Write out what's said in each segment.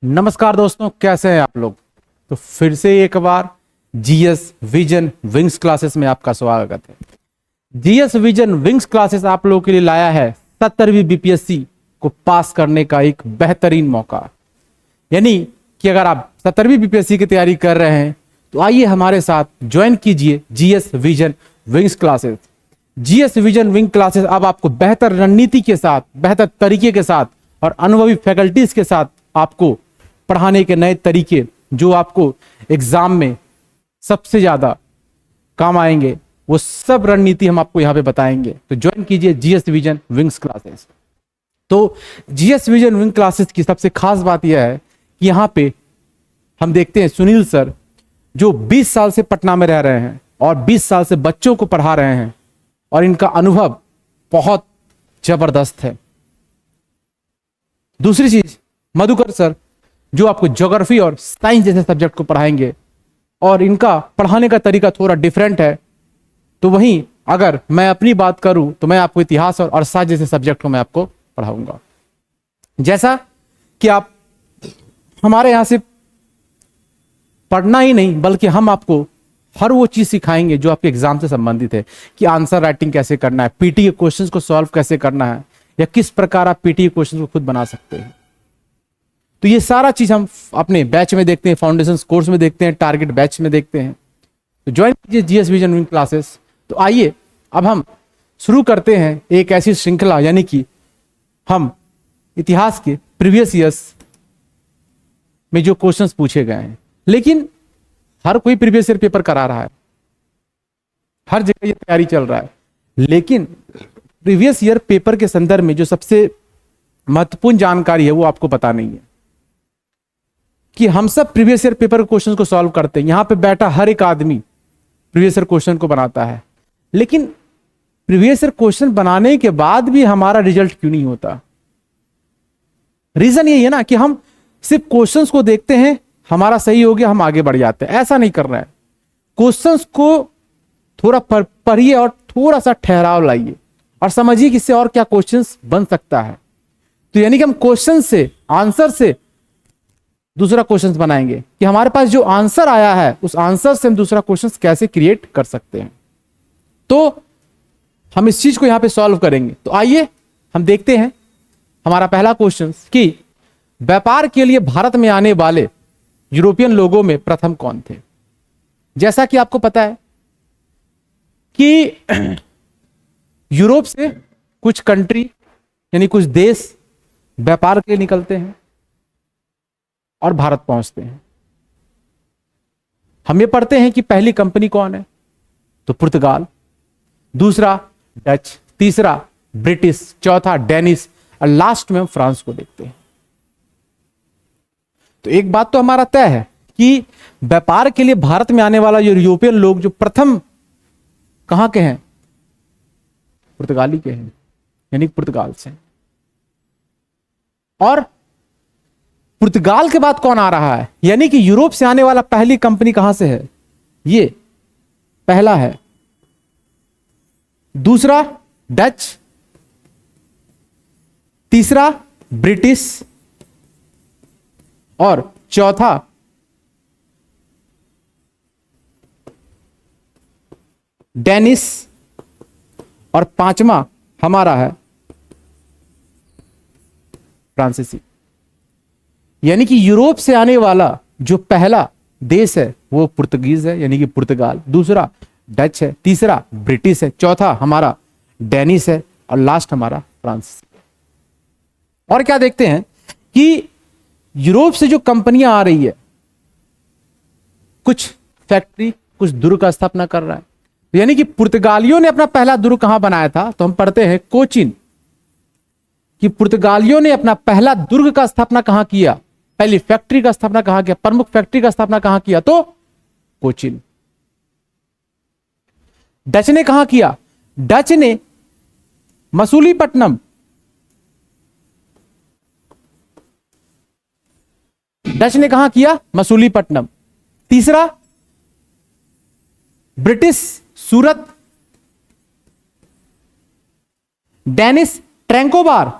नमस्कार दोस्तों, कैसे हैं आप लोग। तो फिर से एक बार जीएस विजन विंग्स क्लासेस में आपका स्वागत है। जीएस विजन विंग्स क्लासेस आप लोगों के लिए लाया है 70वीं बीपीएससी को पास करने का एक बेहतरीन मौका। यानी कि अगर आप 70वीं बीपीएससी की तैयारी कर रहे हैं तो आइए हमारे साथ ज्वाइन कीजिए GS vision wings classes. GS vision wing classes अब आपको बेहतर रणनीति के साथ, बेहतर तरीके के साथ और अनुभवी फैकल्टीज के साथ आपको पढ़ाने के नए तरीके जो आपको एग्जाम में सबसे ज्यादा काम आएंगे, वो सब रणनीति हम आपको यहां पे बताएंगे। तो ज्वाइन कीजिए जीएस विजन विंग्स क्लासेस। तो जीएस विजन विंग क्लासेस की सबसे खास बात यह है कि यहां पे हम देखते हैं सुनील सर जो 20 साल से पटना में रह रहे हैं और 20 साल से बच्चों को पढ़ा रहे हैं और इनका अनुभव बहुत जबरदस्त है। दूसरी चीज, मधुकर सर जो आपको ज्योग्राफी और साइंस जैसे सब्जेक्ट को पढ़ाएंगे और इनका पढ़ाने का तरीका थोड़ा डिफरेंट है। तो वहीं अगर मैं अपनी बात करूं तो मैं आपको इतिहास और अरसा जैसे सब्जेक्ट को मैं आपको पढ़ाऊंगा। जैसा कि आप हमारे यहां से पढ़ना ही नहीं बल्कि हम आपको हर वो चीज सिखाएंगे जो आपके एग्जाम से संबंधित है, कि आंसर राइटिंग कैसे करना है, पीटी के क्वेश्चंस को सॉल्व कैसे करना है, या किस प्रकार आप पीटी के क्वेश्चंस को खुद बना सकते हैं। तो ये सारा चीज हम अपने बैच में देखते हैं, फाउंडेशन कोर्स में देखते हैं, टारगेट बैच में देखते हैं। तो ज्वाइन कीजिए जीएस विजन विंग क्लासेस। तो आइए अब हम शुरू करते हैं एक ऐसी श्रृंखला, यानी कि हम इतिहास के प्रीवियस ईयर्स में जो क्वेश्चंस पूछे गए हैं, लेकिन हर कोई प्रीवियस ईयर पेपर करा रहा है, हर जगह ये तैयारी चल रहा है, लेकिन प्रीवियस ईयर पेपर के संदर्भ में जो सबसे महत्वपूर्ण जानकारी है वो आपको पता नहीं है कि हम सब प्रीवियस ईयर पेपर क्वेश्चन को सॉल्व करते हैं। यहां पे बैठा हर एक आदमी प्रीवियस ईयर क्वेश्चन को बनाता है, लेकिन प्रीवियस ईयर क्वेश्चन बनाने के बाद भी हमारा रिजल्ट क्यों नहीं होता? रीजन यही है ना कि हम सिर्फ क्वेश्चंस को देखते हैं, हमारा सही हो गया, हम आगे बढ़ जाते हैं। ऐसा नहीं करना है। क्वेश्चंस को थोड़ा पढ़िए और थोड़ा सा ठहराव लाइए और समझिए कि इससे और क्या क्वेश्चंस बन सकता है। तो यानी कि हम क्वेश्चन से, आंसर से दूसरा क्वेश्चन बनाएंगे कि हमारे पास जो आंसर आया है उस आंसर से हम दूसरा क्वेश्चन कैसे क्रिएट कर सकते हैं। तो हम इस चीज को यहां पे सॉल्व करेंगे। तो आइए हम देखते हैं हमारा पहला क्वेश्चन कि व्यापार के लिए भारत में आने वाले यूरोपियन लोगों में प्रथम कौन थे। जैसा कि आपको पता है कि यूरोप से कुछ कंट्री यानी कुछ देश व्यापार के लिए निकलते हैं और भारत पहुंचते हैं। हम ये पढ़ते हैं कि पहली कंपनी कौन है, तो पुर्तगाल, दूसरा डच, तीसरा ब्रिटिश, चौथा डेनिश और लास्ट में हम फ्रांस को देखते हैं। तो एक बात तो हमारा तय है कि व्यापार के लिए भारत में आने वाला जो यूरोपियन लोग जो प्रथम कहां के हैं, पुर्तगाली के हैं, यानी पुर्तगाल से। और पुर्तगाल के बाद कौन आ रहा है, यानी कि यूरोप से आने वाला पहली कंपनी कहां से है, ये पहला है, दूसरा डच, तीसरा ब्रिटिश और चौथा डेनिश और पांचवा हमारा है फ्रांसीसी। यानी कि यूरोप से आने वाला जो पहला देश है वो पुर्तगीज है, यानी कि पुर्तगाल, दूसरा डच है, तीसरा ब्रिटिश है, चौथा हमारा डेनिश है और लास्ट हमारा फ्रांस। और क्या देखते हैं कि यूरोप से जो कंपनियां आ रही है, कुछ फैक्ट्री, कुछ दुर्ग का स्थापना कर रहा है। यानी कि पुर्तगालियों ने अपना पहला दुर्ग कहां बनाया था, तो हम पढ़ते हैं कोचिन, कि पुर्तगालियों ने अपना पहला दुर्ग का स्थापना कहां किया, पहली फैक्ट्री का स्थापना कहां किया, प्रमुख फैक्ट्री का स्थापना कहां किया, तो कोचिन। डच ने कहां किया, डच ने मसूलीपट्टनम, डच ने कहां किया, मसूलीपट्टनम। तीसरा ब्रिटिश सूरत, डेनिश ट्रैंकोबार,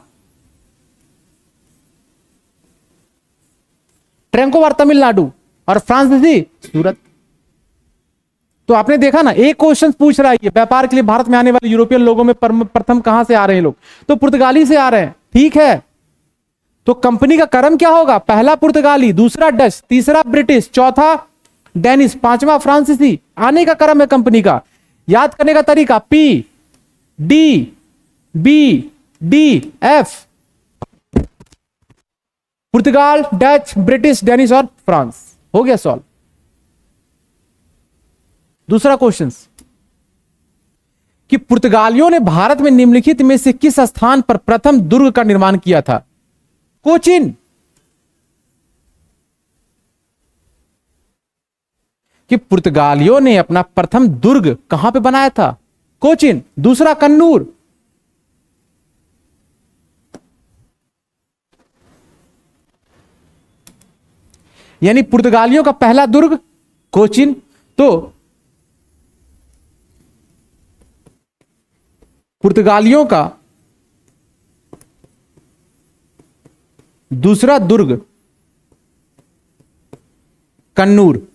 ट्रैंकोवार तमिलनाडु, और फ्रांसीसी सूरत। तो आपने देखा ना, एक क्वेश्चन पूछ रहा है ये व्यापार के लिए भारत में आने वाले यूरोपियन लोगों में प्रथम कहां से आ रहे हैं लोग, तो पुर्तगाली से आ रहे हैं। ठीक है, तो कंपनी का क्रम क्या होगा? पहला पुर्तगाली, दूसरा डच, तीसरा ब्रिटिश, चौथा डेनिश, पांचवा फ्रांसीसी। आने का क्रम है कंपनी का। याद करने का तरीका P D B D F, पुर्तगाल, डच, ब्रिटिश, डेनिश और फ्रांस। हो गया सॉल्व। दूसरा क्वेश्चन कि पुर्तगालियों ने भारत में निम्नलिखित में से किस स्थान पर प्रथम दुर्ग का निर्माण किया था? कोचिन। कि पुर्तगालियों ने अपना प्रथम दुर्ग कहां पे बनाया था? कोचिन। दूसरा कन्नूर। यानी पुर्तगालियों का पहला दुर्ग कोचिन। तो पुर्तगालियों का दूसरा दुर्ग कन्नूर।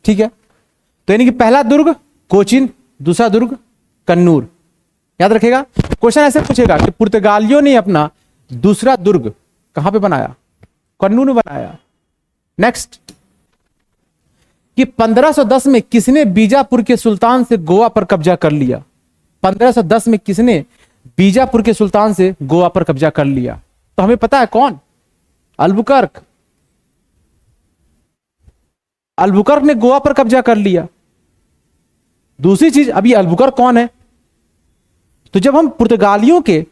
ठीक है, तो यानी कि पहला दुर्ग कोचिन, दूसरा दुर्ग कन्नूर। याद रखेगा, क्वेश्चन ऐसे पूछेगा कि पुर्तगालियों ने अपना दूसरा दुर्ग कहां पे बनाया? कन्नूर में बनाया। नेक्स्ट कि 1510 में किसने बीजापुर के सुल्तान से गोवा पर कब्जा कर लिया? 1510 में किसने बीजापुर के सुल्तान से गोवा पर कब्जा कर लिया? तो हमें पता है कौन? अल्बुकर्क। अल्बुकर्क ने गोवा पर कब्जा कर लिया। दूसरी चीज, अभी अल्बुकर्क कौन है? तो जब हम पुर्तगालियों के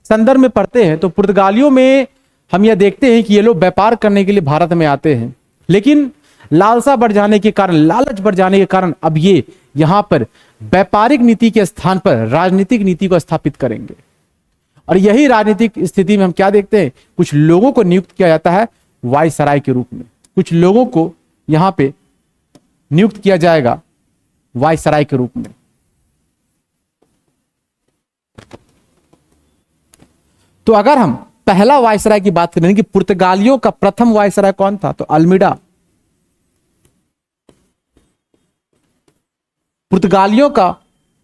संदर्भ में पढ़ते हैं तो पुर्तगालियों में हम यह देखते हैं कि ये लोग व्यापार करने के लिए भारत में आते हैं, लेकिन लालसा बढ़ जाने के कारण, लालच बढ़ जाने के कारण अब ये यहां पर व्यापारिक नीति के स्थान पर राजनीतिक नीति को स्थापित करेंगे। और यही राजनीतिक स्थिति में हम क्या देखते हैं? कुछ लोगों को नियुक्त किया जाता है वायसराय के रूप में। कुछ लोगों को यहां पे नियुक्त किया जाएगा वायसराय के रूप में। तो अगर हम पहला वायसराय की बात करें कि पुर्तगालियों का प्रथम वायसराय कौन था, तो अल्मीडा। पुर्तगालियों का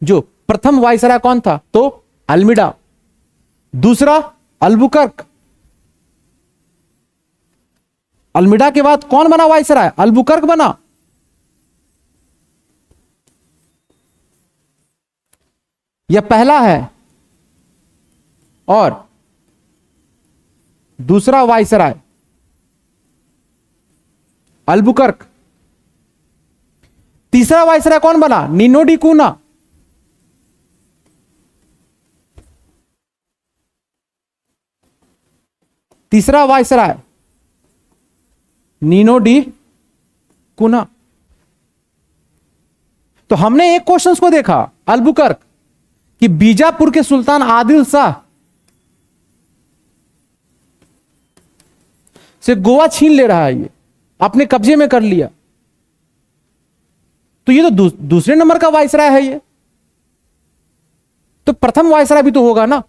जो प्रथम वायसराय कौन था? तो अल्मीडा। दूसरा अल्बुकर्क। अल्मीडा के बाद कौन बना वायसराय? अल्बुकर्क बना। यह पहला है। और दूसरा वायसराय अल्बुकर्क। तीसरा वायसराय कौन बना? निनो डी कूना। तीसरा वायसराय निनो डी कूना। तो हमने एक क्वेश्चन को देखा अल्बुकर्क कि बीजापुर के सुल्तान आदिल शाह से गोवा छीन ले रहा है, ये अपने कब्जे में कर लिया। तो ये तो दूसरे नंबर का वायसराय है ये। तो प्रथम वायसराय भी तो होगा ना।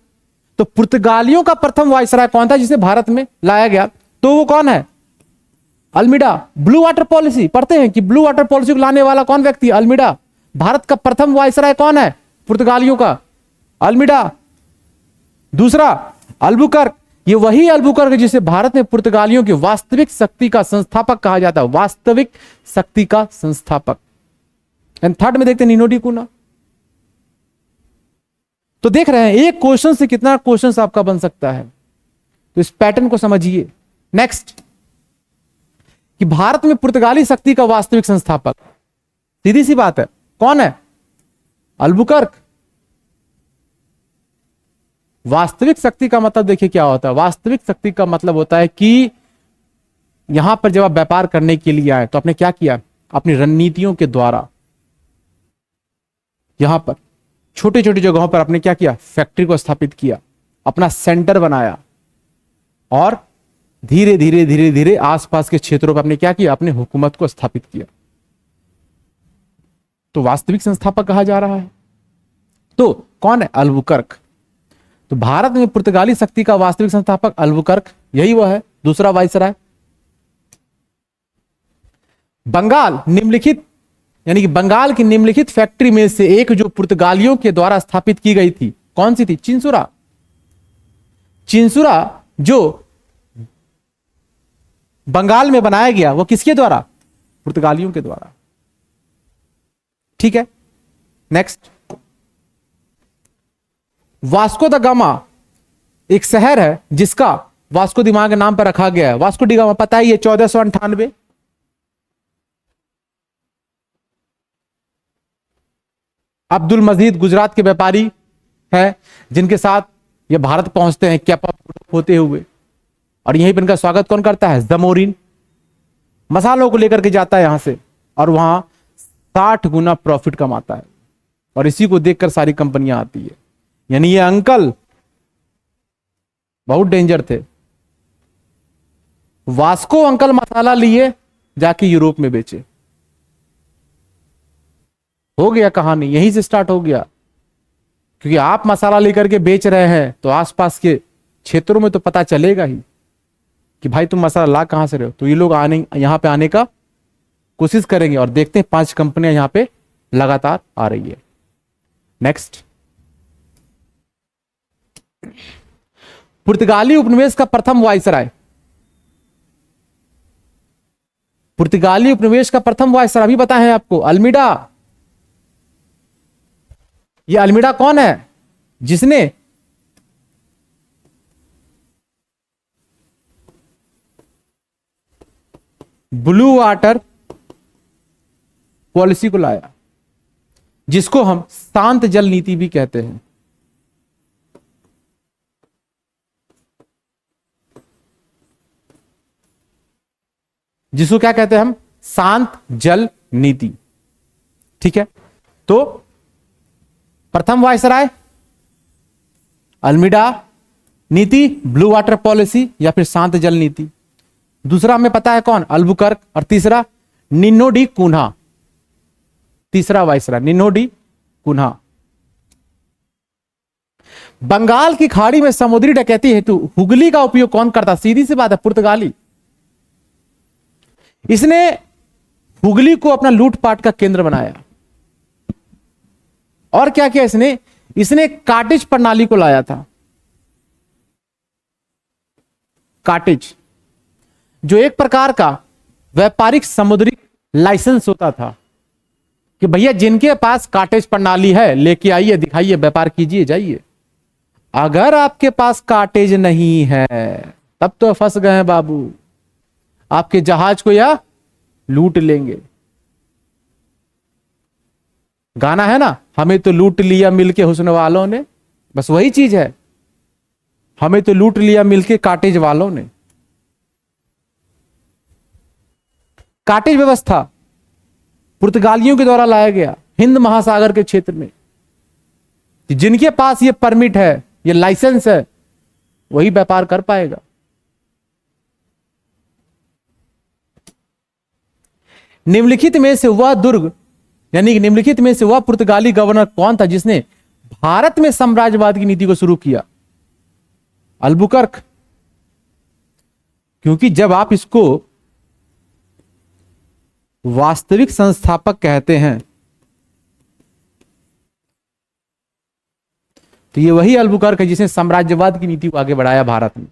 तो पुर्तगालियों का प्रथम वायसराय कौन था जिसे भारत में लाया गया? तो वो कौन है? अल्मीडा। ब्लू वाटर पॉलिसी पढ़ते हैं कि ब्लू वाटर पॉलिसी को लाने वाला कौन व्यक्ति? अल्मीडा। भारत का प्रथम वायसराय कौन है पुर्तगालियों का? अल्मीडा। दूसरा अल्बुकर्क। ये वही अल्बुकर्क जिसे भारत में पुर्तगालियों की वास्तविक शक्ति का संस्थापक कहा जाता है, वास्तविक शक्ति का संस्थापक। एंड थर्ड में देखते हैं निनो डी कूना। तो देख रहे हैं एक क्वेश्चन से कितना क्वेश्चन आपका बन सकता है, तो इस पैटर्न को समझिए। नेक्स्ट कि भारत में पुर्तगाली शक्ति का वास्तविक संस्थापक, सीधी सी बात है, कौन है? अल्बुकर्क। वास्तविक शक्ति का मतलब देखिए क्या होता है। वास्तविक शक्ति का मतलब होता है कि यहां पर जब आप व्यापार करने के लिए आए तो आपने क्या किया? अपनी रणनीतियों के द्वारा यहां पर छोटी छोटी जगहों पर आपने क्या किया? फैक्ट्री को स्थापित किया, अपना सेंटर बनाया, और धीरे धीरे धीरे धीरे आसपास के क्षेत्रों पर आपने क्या किया? अपनी हुकूमत को स्थापित किया। तो वास्तविक संस्थापक कहा जा रहा है। तो कौन है? अल्बुकर्क। तो भारत में पुर्तगाली शक्ति का वास्तविक संस्थापक अल्बुकर्क, यही वह है दूसरा वायसराय। बंगाल निम्नलिखित यानी कि बंगाल की निम्नलिखित फैक्ट्री में से एक जो पुर्तगालियों के द्वारा स्थापित की गई थी, कौन सी थी? चिंसुरा। चिंसुरा जो बंगाल में बनाया गया वो किसके द्वारा? पुर्तगालियों के द्वारा। ठीक है, नेक्स्ट। वास्को द गामा एक शहर है जिसका वास्को दी गामा के नाम पर रखा गया है। वास्को डी गामा पता ही है, 1498। अब्दुल मजीद गुजरात के व्यापारी है जिनके साथ ये भारत पहुंचते हैं कैप होते हुए, और यहीं पर इनका स्वागत कौन करता है? जमोरिन। मसालों को लेकर के जाता है यहां से और वहां 60 गुना प्रॉफिट कमाता है, और इसी को देखकर सारी कंपनियां आती है। यानी ये अंकल बहुत डेंजर थे। वास्को अंकल मसाला लिए जाके यूरोप में बेचे। हो गया कहानी, यहीं से स्टार्ट हो गया। क्योंकि आप मसाला लेकर के बेच रहे हैं तो आसपास के क्षेत्रों में तो पता चलेगा ही कि भाई तुम मसाला ला कहां से रहे हो। तो ये लोग यहां पे आने का कोशिश करेंगे, और देखते हैं 5 कंपनियां यहां पे लगातार आ रही है। नेक्स्ट, पुर्तगाली उपनिवेश का प्रथम वायसराय। पुर्तगाली उपनिवेश का प्रथम वायसराय अभी बताए हैं आपको, अल्मीडा। ये अल्मीडा कौन है? जिसने ब्लू वाटर पॉलिसी को लाया, जिसको हम शांत जल नीति भी कहते हैं। जिसको क्या कहते हैं हम? शांत जल नीति। ठीक है, तो प्रथम वायसराय अल्मीडा नीति, ब्लू वाटर पॉलिसी या फिर शांत जल नीति। दूसरा हमें पता है कौन? अल्बुकर्क। और तीसरा निन्नो डी कुन्हा। तीसरा वायसराय निन्नो डी कुन्हा। बंगाल की खाड़ी में समुद्री डकैती हेतु हुगली का उपयोग कौन करता? सीधी सी बात है, पुर्तगाली। इसने हुगली को अपना लूटपाट का केंद्र बनाया। और क्या किया इसने कार्टेज प्रणाली को लाया था। कार्टेज जो एक प्रकार का व्यापारिक समुद्री लाइसेंस होता था कि भैया जिनके पास कार्टेज प्रणाली है लेके आइए, दिखाइए, व्यापार कीजिए, जाइए। अगर आपके पास कार्टेज नहीं है तब तो फंस गए हैं बाबू, आपके जहाज को या लूट लेंगे। गाना है ना, हमें तो लूट लिया मिलके हुस्न वालों ने। बस वही चीज है, हमें तो लूट लिया मिलके कार्टेज वालों ने। कार्टेज व्यवस्था पुर्तगालियों के द्वारा लाया गया हिंद महासागर के क्षेत्र में। जिनके पास ये परमिट है, ये लाइसेंस है, वही व्यापार कर पाएगा। निम्नलिखित में से वह दुर्ग यानी कि निम्नलिखित में से वह पुर्तगाली गवर्नर कौन था जिसने भारत में साम्राज्यवाद की नीति को शुरू किया? अल्बुकर्क। क्योंकि जब आप इसको वास्तविक संस्थापक कहते हैं तो ये वही अल्बुकर्क है जिसने साम्राज्यवाद की नीति को आगे बढ़ाया भारत में।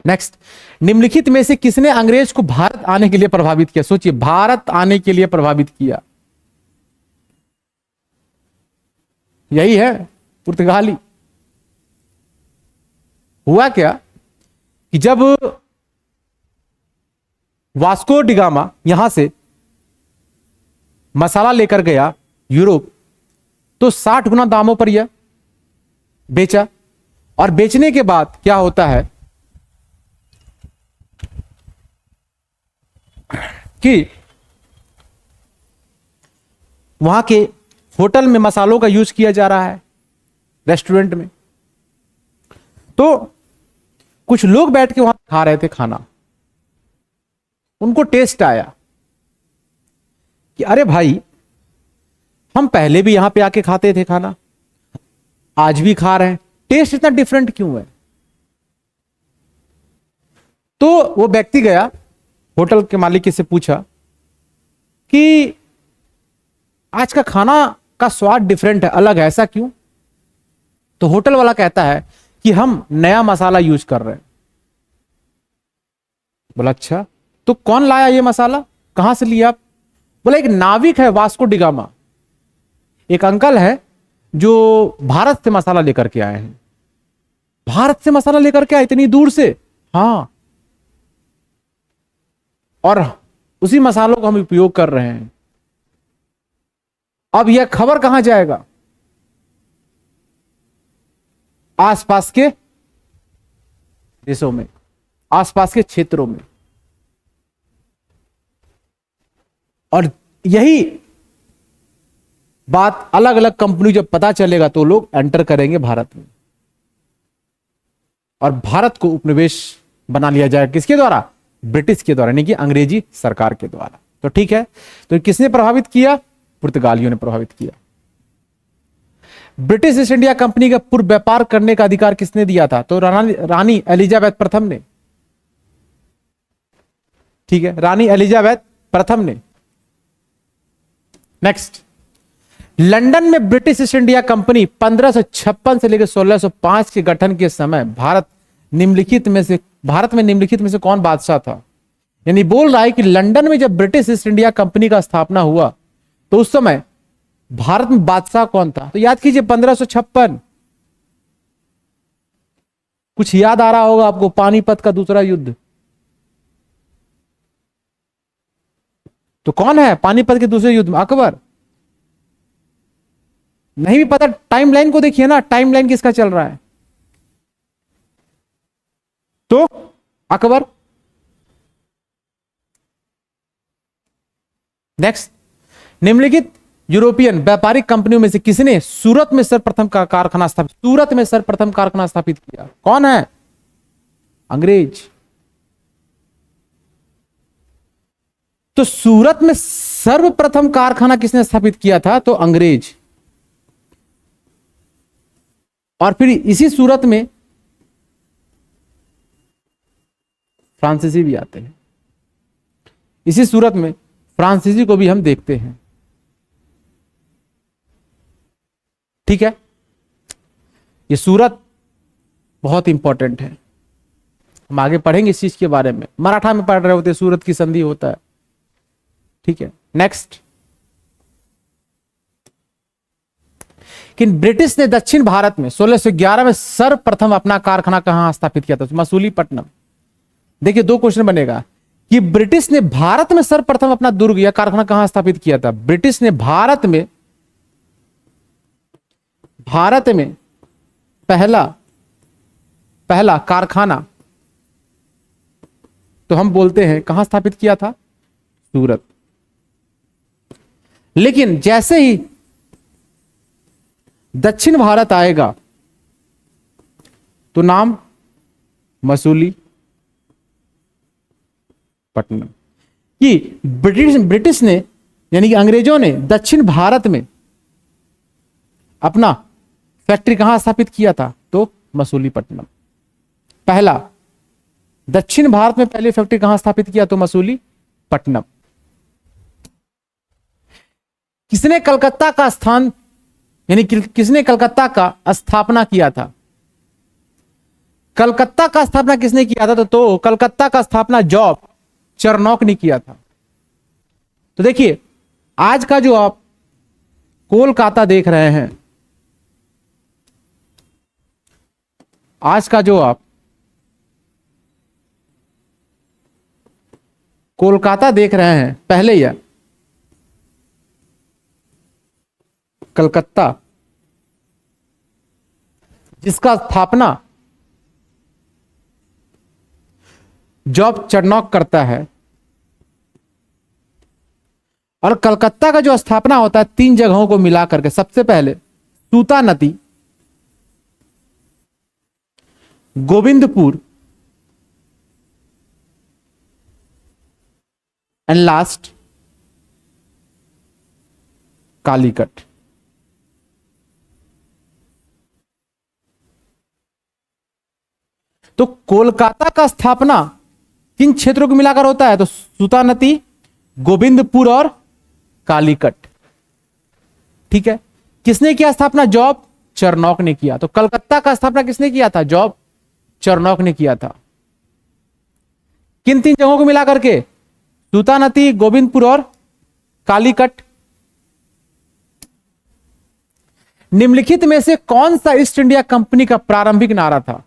नेक्स्ट, निम्नलिखित में से किसने अंग्रेज को भारत आने के लिए प्रभावित किया? सोचिए, भारत आने के लिए प्रभावित किया, यही है पुर्तगाली। हुआ क्या कि जब वास्को डी गामा यहां से मसाला लेकर गया यूरोप, तो 60 गुना दामों पर यह बेचा। और बेचने के बाद क्या होता है कि वहां के होटल में मसालों का यूज किया जा रहा है, रेस्टोरेंट में। तो कुछ लोग बैठ के वहां खा रहे थे खाना, उनको टेस्ट आया कि अरे भाई, हम पहले भी यहां पे आके खाते थे खाना, आज भी खा रहे हैं, टेस्ट इतना डिफरेंट क्यों है? तो वो व्यक्ति गया, होटल के मालिक से पूछा कि आज का खाना का स्वाद डिफरेंट है, अलग है, ऐसा क्यों? तो होटल वाला कहता है कि हम नया मसाला यूज कर रहे हैं। बोला अच्छा, तो कौन लाया ये मसाला, कहां से लिया आप? बोला एक नाविक है वास्को डिगामा, एक अंकल है जो भारत से मसाला लेकर के आए हैं। भारत से मसाला लेकर के आए इतनी दूर से? हाँ, और उसी मसालों को हम उपयोग कर रहे हैं। अब यह खबर कहां जाएगा? आसपास के देशों में, आसपास के क्षेत्रों में। और यही बात अलग अलग कंपनी जब पता चलेगा तो लोग एंटर करेंगे भारत में, और भारत को उपनिवेश बना लिया जाएगा। किसके द्वारा? ब्रिटिश के द्वारा, यानी कि अंग्रेजी सरकार के द्वारा। तो ठीक है, तो किसने प्रभावित किया? पुर्तगालियों ने प्रभावित किया। ब्रिटिश ईस्ट इंडिया कंपनी का पूर्व व्यापार करने का अधिकार किसने दिया था? तो रानी एलिजाबेथ प्रथम ने। ठीक है, रानी एलिजाबेथ प्रथम ने। नेक्स्ट, लंदन में ब्रिटिश ईस्ट इंडिया कंपनी 1556 से लेकर 1605 के गठन के समय भारत में निम्नलिखित में से कौन बादशाह था? यानी बोल रहा है कि लंदन में जब ब्रिटिश ईस्ट इंडिया कंपनी का स्थापना हुआ तो उस समय भारत में बादशाह कौन था? तो याद कीजिए 1556। कुछ याद आ रहा होगा आपको, पानीपत का दूसरा युद्ध। तो कौन है पानीपत के दूसरे युद्ध में? अकबर। नहीं भी पता, टाइमलाइन को देखिए ना, टाइमलाइन किसका चल रहा है? तो अकबर। नेक्स्ट, निम्नलिखित यूरोपियन व्यापारिक कंपनियों में से किसने सूरत में सर्वप्रथम कारखाना स्थापित किया? कौन है? अंग्रेज। तो सूरत में सर्वप्रथम कारखाना किसने स्थापित किया था? तो अंग्रेज। और फिर इसी सूरत में फ्रांसीसी भी आते हैं। इसी सूरत में फ्रांसीसी को भी हम देखते हैं। ठीक है, ये सूरत बहुत इंपॉर्टेंट है, हम आगे पढ़ेंगे इस चीज के बारे में। मराठा में पढ़ रहे होते सूरत की संधि होता है। ठीक है, नेक्स्ट, कि ब्रिटिश ने दक्षिण भारत में 1611 में सर्वप्रथम अपना कारखाना कहां स्थापित किया था? मसूलीपट्टनम। देखिए दो क्वेश्चन बनेगा कि ब्रिटिश ने भारत में सर्वप्रथम अपना दुर्ग या कारखाना कहां स्थापित किया था? ब्रिटिश ने भारत में पहला कारखाना तो हम बोलते हैं कहां स्थापित किया था? सूरत। लेकिन जैसे ही दक्षिण भारत आएगा तो नाम मसूली पट्टनम। कि ब्रिटिश ने यानी कि अंग्रेजों ने दक्षिण भारत में अपना फैक्ट्री कहां स्थापित किया था? तो मसूलीपट्टनम। पहला दक्षिण भारत में पहली फैक्ट्री कहां स्थापित किया? तो मसूलीपट्टनम। किसने कलकत्ता का स्थान यानी किसने कलकत्ता का स्थापना किया था? कलकत्ता का स्थापना किसने किया था? तो कलकत्ता का स्थापना जॉब चरनॉक ने किया था। तो देखिए आज का जो आप कोलकाता देख रहे हैं, आज का जो आप कोलकाता देख रहे हैं, पहले यह कलकत्ता जिसका स्थापना जॉब चरनॉक करता है, और कलकत्ता का जो स्थापना होता है 3 जगहों को मिला करके। सबसे पहले सूता नदी, गोविंदपुर एंड लास्ट कालीकट। तो कोलकाता का स्थापना किन क्षेत्रों को मिलाकर होता है? तो सूतानदी, गोविंदपुर और कालीकट। ठीक है। किसने किया स्थापना? जॉब चरनॉक ने किया। तो कलकत्ता का स्थापना किसने किया था? जॉब चरनॉक ने किया था। किन तीन जगहों को मिलाकर के? सूतानदी, गोविंदपुर और कालीकट। निम्नलिखित में से कौन सा ईस्ट इंडिया कंपनी का प्रारंभिक नारा था?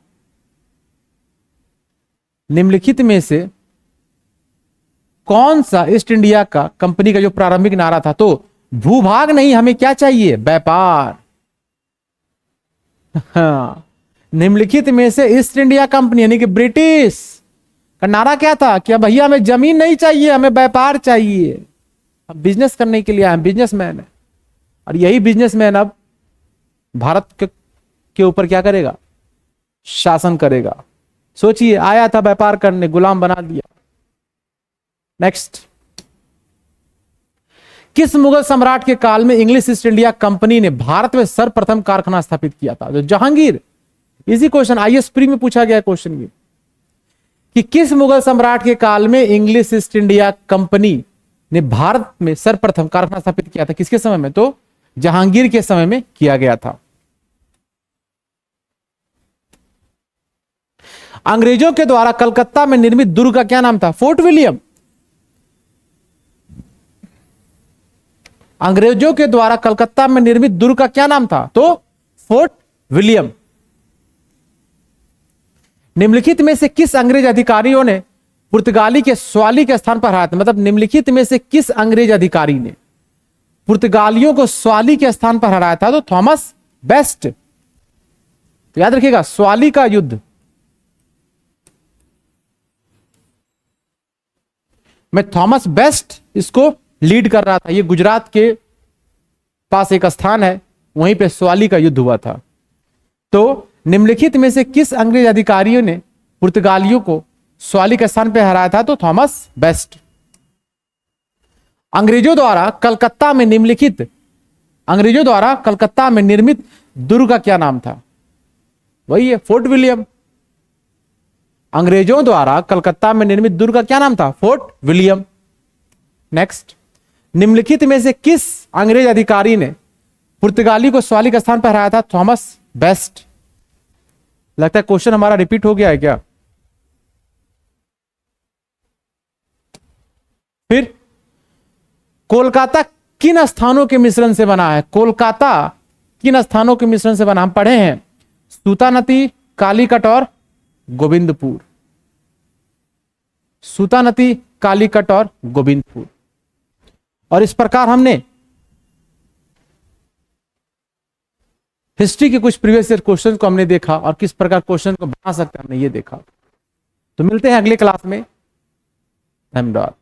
निम्नलिखित में से कौन सा ईस्ट इंडिया का कंपनी का जो प्रारंभिक नारा था? तो भूभाग नहीं, हमें क्या चाहिए? व्यापार। हाँ, निम्नलिखित में से ईस्ट इंडिया कंपनी यानी कि ब्रिटिश का नारा क्या था? कि भैया हमें जमीन नहीं चाहिए, हमें व्यापार चाहिए, हम बिजनेस करने के लिए आए, बिजनेसमैन है। और यही बिजनेसमैन अब भारत के ऊपर क्या करेगा? शासन करेगा। सोचिए, आया था व्यापार करने, गुलाम बना दिया। नेक्स्ट, किस मुगल सम्राट के काल में इंग्लिश ईस्ट इंडिया कंपनी ने भारत में सर्वप्रथम कारखाना स्थापित किया था? तो Jahangir. Easy question, IAS pre में पूछा गया क्वेश्चन भी, कि किस मुगल सम्राट के काल में इंग्लिश ईस्ट इंडिया कंपनी ने भारत में सर्वप्रथम कारखाना स्थापित किया था? किसके समय में? तो जहांगीर के समय में किया गया था। अंग्रेजों के द्वारा कलकत्ता में निर्मित दुर्ग का क्या नाम था? Fort William. अंग्रेजों के द्वारा कलकत्ता में निर्मित दुर्ग का क्या नाम था? तो फोर्ट विलियम। निम्नलिखित में से किस अंग्रेज अधिकारियों ने पुर्तगाली के स्वाली के स्थान पर हराया था? मतलब निम्नलिखित में से किस अंग्रेज अधिकारी ने पुर्तगालियों को स्वाली के स्थान पर हराया था? तो थॉमस बेस्ट। तो याद रखिएगा, स्वाली का युद्ध में थॉमस बेस्ट इसको लीड कर रहा था। ये गुजरात के पास एक स्थान है, वहीं पे स्वाली का युद्ध हुआ था। तो निम्नलिखित में से किस अंग्रेज अधिकारियों ने पुर्तगालियों को स्वाली के स्थान पर हराया था? तो थॉमस बेस्ट। अंग्रेजों द्वारा कलकत्ता में निर्मित दुर्ग का क्या नाम था? वही है, फोर्ट विलियम। अंग्रेजों द्वारा कलकत्ता में निर्मित दुर्ग का क्या नाम था? Fort William. नेक्स्ट, निम्नलिखित में से किस अंग्रेज अधिकारी ने पुर्तगाली को स्वाली के स्थान पर हराया था? Thomas best. लगता है क्वेश्चन हमारा रिपीट हो गया है क्या? फिर कोलकाता किन स्थानों के मिश्रण से बना है? कोलकाता किन स्थानों के मिश्रण से बना? हम पढ़े हैं, सूतानदी, कालीकट और गोविंदपुर। सूतानदी, कालीकट और गोविंदपुर। और इस प्रकार हमने हिस्ट्री के कुछ प्रीवियस ईयर क्वेश्चन को हमने देखा और किस प्रकार क्वेश्चन को बना सकते हैं हमने ये देखा। तो मिलते हैं अगले क्लास में। धन्यवाद।